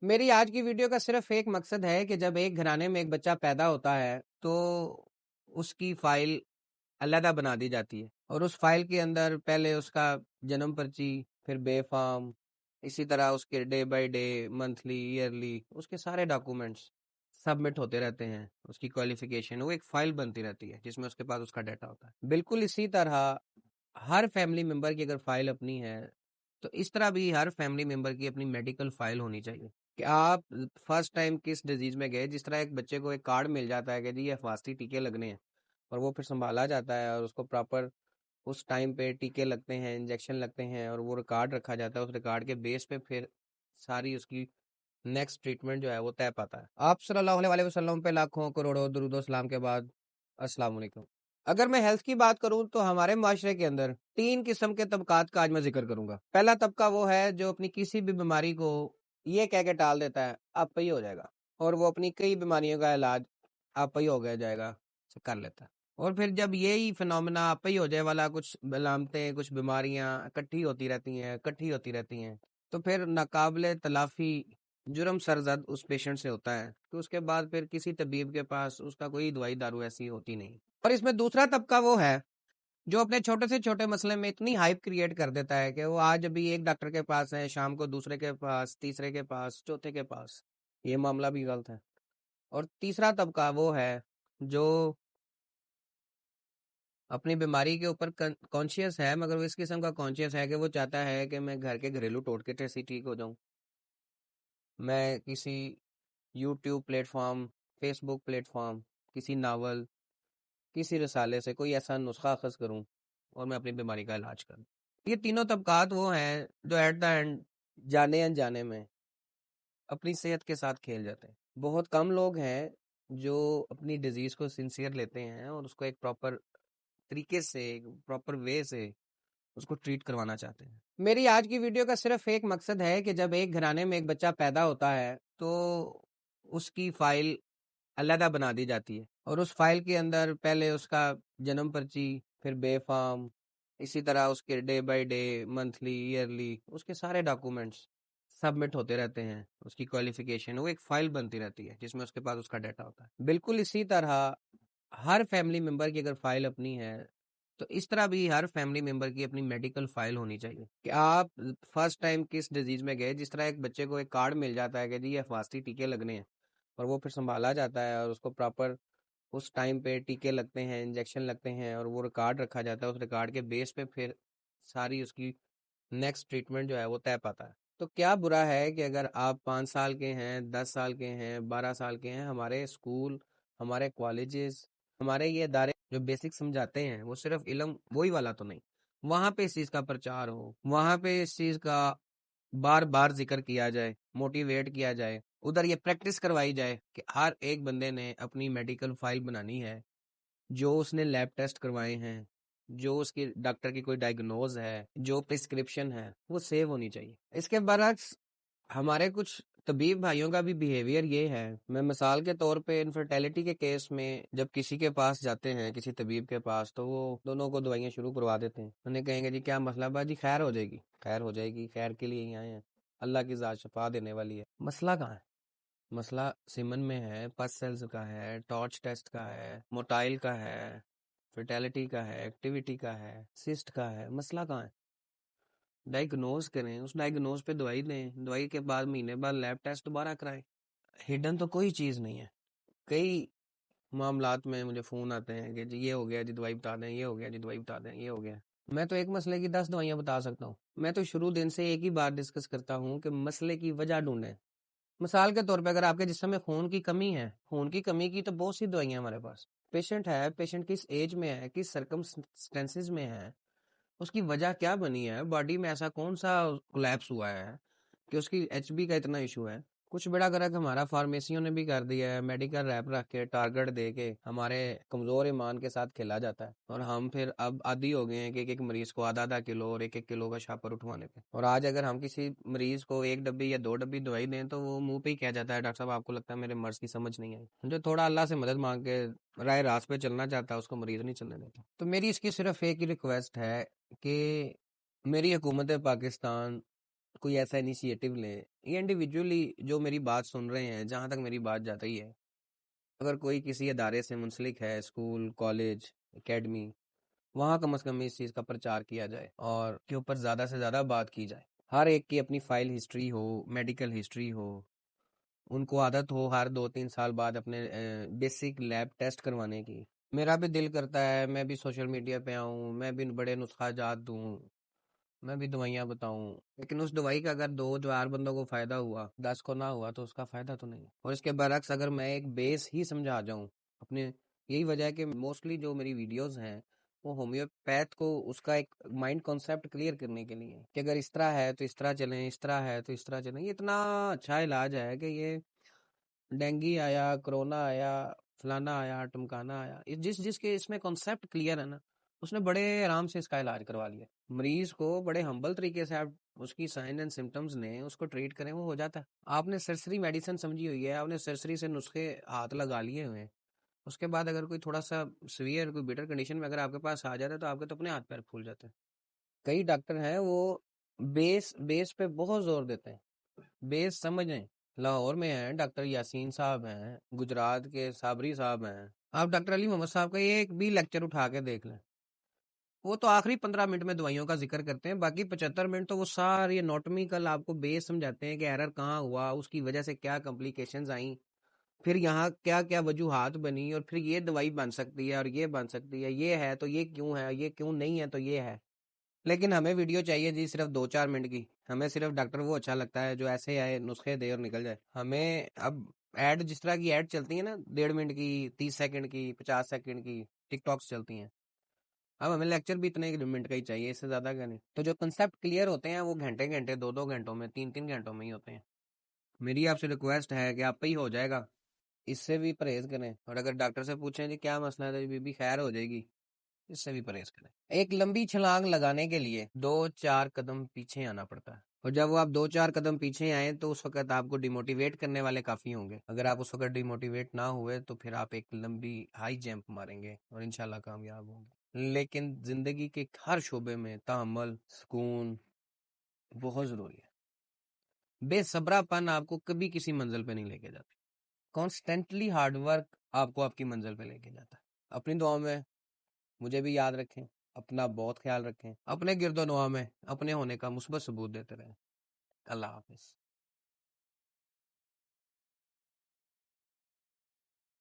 मेरी आज की वीडियो का सिर्फ एक मकसद है कि जब एक घराने में एक बच्चा पैदा होता है तो उसकी फाइल अलहदा बना दी जाती है और उस फाइल के अंदर पहले उसका जन्म पर्ची, फिर बेफाम, इसी तरह उसके day by day, monthly, yearly उसके सारे डॉक्यूमेंट्स सबमिट होते रहते हैं। उसकी क्वालिफिकेशन, वो एक फाइल बनती रहती है जिसमें उसके पास उसका डाटा होता है। बिल्कुल इसी तरह हर फैमिली मेंबर की अगर फाइल अपनी है तो इस तरह भी हर फैमिली मेंबर की अपनी मेडिकल फाइल होनी चाहिए कि आप फर्स्ट टाइम किस डिजीज में गए। जिस तरह एक बच्चे को एक कार्ड मिल जाता है कि जी ये हिफाजती टीके लगने हैं और वो फिर संभाला जाता है और उसको प्रॉपर उस टाइम पे टीके लगते हैं, इंजेक्शन लगते हैं और वो रिकॉर्ड रखा जाता है। उस रिकॉर्ड के बेस पे फिर सारी उसकी नेक्स्ट ट्रीटमेंट जो है वो तय पाता है। आप सल्लल्लाहु अलैहि वसल्लम पे लाखों करोड़ों दुरूद और सलाम के बाद अस्सलाम वालेकुम। अगर मैं हेल्थ की बात करूं तो हमारे माशरे के अंदर 3 किस्म के तबकात का आज मैं जिक्र करूंगा। पहला तबका वो है जो अपनी किसी भी बीमारी को ये कह के टाल देता है आप ही हो जाएगा, और वो अपनी कई बीमारियों का इलाज आप ही हो गया जाएगा से कर लेता है। और फिर जब यही फिनोमेना आप ही हो जाए वाला कुछ बिलामतें, कुछ बीमारियां इकट्ठी होती रहती हैं तो फिर नाकाबिले तलाफी जुर्म सरजद उस पेशेंट से होता है कि उसके बाद फिर किसी तबीब के पास उसका कोई दवाई दारू ऐसी होती नहीं। और इसमें दूसरा तबका वो है जो अपने छोटे से छोटे मसले में इतनी हाइप क्रिएट कर देता है कि वो आज अभी एक डॉक्टर के पास है, शाम को दूसरे के पास, तीसरे के पास, चौथे के पास। ये मामला भी गलत है। और तीसरा तबका वो है जो अपनी बीमारी के ऊपर कॉन्शियस है, मगर वो इस किस्म का कॉन्शियस है कि वो चाहता है कि मैं घर के घरेलू टोटके से ठीक हो जाऊं, मैं किसी यूट्यूब प्लेटफॉर्म, फेसबुक प्लेटफॉर्म, किसी नावल, किसी रसाले से कोई ऐसा नुस्खा अखज़ करूं और मैं अपनी बीमारी का इलाज करूं। ये तीनों तबकात वो हैं जो एट द एंड जाने अनजाने में अपनी सेहत के साथ खेल जाते हैं। बहुत कम लोग हैं जो अपनी डिजीज को सिंसियर लेते हैं और उसको एक प्रॉपर तरीके से, एक प्रॉपर वे से उसको ट्रीट करवाना चाहते हैं। मेरी आज की वीडियो का सिर्फ एक मकसद है कि जब एक घराने में एक बच्चा पैदा होता है तो उसकी फाइल अलहदा बना दी जाती है और उस फाइल के अंदर पहले उसका जन्म पर्ची, फिर बेफाम, इसी तरह उसके day by day, monthly, yearly उसके सारे डॉक्यूमेंट्स सबमिट होते रहते हैं। उसकी क्वालिफिकेशन, वो एक फाइल बनती रहती है जिसमें उसके पास उसका डाटा होता है। बिल्कुल इसी तरह हर फैमिली मेंबर की अगर फाइल अपनी है तो इस तरह भी हर फैमिली मेंबर की अपनी मेडिकल फाइल होनी चाहिए कि आप फर्स्ट टाइम किस डिजीज में गए। जिस तरह एक बच्चे को एक कार्ड मिल जाता है कि जी ये हिफाजती टीके लगने हैं और वो फिर संभाला जाता है और उसको प्रॉपर उस टाइम पे टीके लगते हैं, इंजेक्शन लगते हैं और वो रिकॉर्ड रखा जाता है। उस रिकॉर्ड के बेस पे फिर सारी उसकी नेक्स्ट ट्रीटमेंट जो है वो तय पाता है। तो क्या बुरा है कि अगर आप 5 साल के हैं, 10 साल के हैं, 12 साल के हैं, हमारे स्कूल, हमारे कॉलेजेस, हमारे ये इदारे जो बेसिक समझाते हैं वो सिर्फ इल्म वही वाला तो नहीं, वहां पे इस चीज का प्रचार हो, वहां पे इस चीज का बार बार जिक्र किया जाए, मोटिवेट किया जाए, उधर ये प्रैक्टिस करवाई जाए कि हर एक बंदे ने अपनी मेडिकल फाइल बनानी है, जो उसने लैब टेस्ट करवाए हैं, जो उसकी डॉक्टर की कोई डायग्नोज है, जो प्रिस्क्रिप्शन है, वो सेव होनी चाहिए। इसके बरक्स हमारे कुछ तबीब भाइयों का भी बिहेवियर ये है। मैं मिसाल के तौर पे इनफर्टिलिटी के केस में जब किसी के पास जाते हैं, किसी तबीब के पास, तो वो दोनों को दवाइयाँ शुरू करवा देते हैं। उन्हें कहेंगे जी क्या मसला, बाजी खैर हो जाएगी, खैर हो जाएगी, खैर के लिए ही आए हैं, अल्लाह की ज़ात शफा देने वाली है। मसला कहाँ है? मसला सीमन में है, पस सेल्स का है, टॉर्च टेस्ट का है, मोटाइल का है, फर्टिलिटी का है, एक्टिविटी का है, सिस्ट का है। मसला कहाँ है? डायग्नोज करें, उस डायग्नोज पे दवाई दें, दवाई के बाद महीने बाद लैब टेस्ट दोबारा कराएं। हिडन तो कोई चीज़ नहीं है। कई मामलात में मुझे फ़ोन आते हैं कि जी ये हो गया जी दवाई बता दें, ये हो गया जी दवाई बता दें, ये हो गया। मैं तो एक मसले की 10 दवाइयाँ बता सकता हूँ। मैं तो शुरू दिन से एक ही बात डिस्कस करता हूँ कि मसले की वजह ढूंढें। मिसाल के तौर पे अगर आपके जिस्म में खून की कमी है, खून की कमी की तो बहुत सी दवाइयां हमारे पास। पेशेंट है, पेशेंट किस एज में है, किस सर्कमस्टेंसेस में है, उसकी वजह क्या बनी है, बॉडी में ऐसा कौन सा कोलैप्स हुआ है कि उसकी एचबी का इतना इशू है। कुछ बड़ा गरक हमारा फार्मेसियों ने भी कर दिया है, मेडिकल रैप रख के, टारगेट दे के हमारे कमजोर ईमान के साथ खेला जाता है और हम फिर अब आदी हो गए हैं कि एक एक मरीज को आधा आधा किलो और एक एक किलो का शापर उठवाने पे। और आज अगर हम किसी मरीज को 1 डब्बी या 2 डब्बी दवाई दें तो वो मुंह पे ही कह जाता है डॉक्टर साहब आपको लगता है मेरे मर्ज की समझ नहीं आई। जो थोड़ा अल्लाह से मदद मांग के राय रास्त पे चलना चाहता है उसको मरीज नहीं चलने देता। तो मेरी इसकी सिर्फ एक ही रिक्वेस्ट है कि मेरी हुकूमत पाकिस्तान کوئی ایسا انیشیٹو لیں، یہ انڈیویجولی جو میری بات سن رہے ہیں، جہاں تک میری بات جاتی ہے، اگر کوئی کسی ادارے سے منسلک ہے، اسکول، کالج، اکیڈمی، وہاں کم از کم اس چیز کا پرچار کیا جائے اور کے اوپر زیادہ سے زیادہ بات کی جائے. ہر ایک کی اپنی فائل ہسٹری ہو، میڈیکل ہسٹری ہو، ان کو عادت ہو ہر 2-3 سال بعد اپنے بیسک لیب ٹیسٹ کروانے کی. میرا بھی دل کرتا ہے میں بھی سوشل میڈیا پہ آؤں، میں بھی بڑے نسخہ جات دوں، میں بھی دوائیاں بتاؤں، لیکن اس دوائی کا اگر 2-4 بندوں کو فائدہ ہوا، 10 کو نہ ہوا تو اس کا فائدہ تو نہیں. اور اس کے برعکس اگر میں ایک بیس ہی سمجھا جاؤں اپنے، یہی وجہ ہے کہ موسٹلی جو میری ویڈیوز ہیں وہ ہومیوپیتھ کو اس کا ایک مائنڈ کانسیپٹ کلیئر کرنے کے لیے کہ اگر اس طرح ہے تو اس طرح چلیں، اس طرح ہے تو اس طرح چلیں. یہ اتنا اچھا علاج ہے کہ یہ ڈینگی آیا، کرونا آیا، فلانا آیا، ٹمکانا آیا، جس جس کے اس میں کانسیپٹ کلیئر ہے نا، اس نے بڑے آرام سے اس کا علاج کروا لیا. مریض کو بڑے ہمبل طریقے سے آپ اس کی سائن اینڈ سمٹمز نے اس کو ٹریٹ کریں، وہ ہو جاتا ہے. آپ نے سرسری میڈیسن سمجھی ہوئی ہے، آپ نے سرسری سے نسخے ہاتھ لگا لیے ہوئے ہیں، اس کے بعد اگر کوئی تھوڑا سا سویئر کوئی بیٹر کنڈیشن میں اگر آپ کے پاس آ جاتا ہے تو آپ کے تو اپنے ہاتھ پیر پھول جاتے ہیں. کئی ڈاکٹر ہیں وہ بیس پہ بہت زور دیتے ہیں، بیس سمجھیں. لاہور میں ہیں ڈاکٹر یاسین صاحب ہیں، گجرات کے صابری صاحب ہیں، آپ ڈاکٹر علی محمد صاحب کا ایک بھی لیکچر اٹھا کے دیکھ لیں، وہ تو آخری 15 منٹ میں دوائیوں کا ذکر کرتے ہیں، باقی 75 منٹ تو وہ ساری اناٹومیکل آپ کو بیس سمجھاتے ہیں کہ ایرر کہاں ہوا، اس کی وجہ سے کیا کمپلیکیشنز آئیں، پھر یہاں کیا کیا وجوہات بنی، اور پھر یہ دوائی بن سکتی ہے اور یہ بن سکتی ہے، یہ ہے تو یہ کیوں ہے، یہ کیوں نہیں ہے تو یہ ہے. لیکن ہمیں ویڈیو چاہیے جی صرف 2-4 منٹ کی، ہمیں صرف ڈاکٹر وہ اچھا لگتا ہے جو ایسے آئے نسخے دے اور نکل جائے. ہمیں اب ایڈ جس طرح کی ایڈ چلتی ہیں نا، 1.5 منٹ کی، 30 سیکنڈ کی، 50 سیکنڈ کی ٹک ٹاکس چلتی ہیں، اب ہمیں لیکچر بھی اتنے منٹ کا ہی چاہیے، اس سے زیادہ کا نہیں. تو جو کنسیپٹ کلیئر ہوتے ہیں وہ گھنٹے گھنٹے، 2-2 گھنٹوں میں، 3-3 گھنٹوں میں ہی ہوتے ہیں. میری آپ سے ریکویسٹ ہے کہ آپ پہ ہی ہو جائے گا، اس سے بھی پرہیز کریں. اور اگر ڈاکٹر سے پوچھیں جی کیا مسئلہ ہے تو بی بی خیر ہو جائے گی، اس سے بھی پرہیز کریں. ایک لمبی چھلانگ لگانے کے لیے 2-4 قدم پیچھے آنا پڑتا ہے، اور جب وہ آپ 2-4 قدم پیچھے آئیں تو اس وقت آپ کو ڈیموٹیویٹ کرنے والے کافی ہوں گے. اگر آپ اس وقت ڈیموٹیویٹ نہ ہوئے تو پھر آپ ایک لمبی ہائی جمپ ماریں گے اور انشاءاللہ کامیاب ہوں گے. لیکن زندگی کے ہر شعبے میں تحمل، سکون بہت ضروری ہے. بے صبرا پن آپ کو کبھی کسی منزل پہ نہیں لے کے جاتا، کانسٹینٹلی ہارڈ ورک آپ کو آپ کی منزل پہ لے کے جاتا ہے. اپنی دعاؤں میں مجھے بھی یاد رکھیں، اپنا بہت خیال رکھیں، اپنے گرد و نواح میں اپنے ہونے کا مثبت ثبوت دیتے رہیں. اللہ حافظ.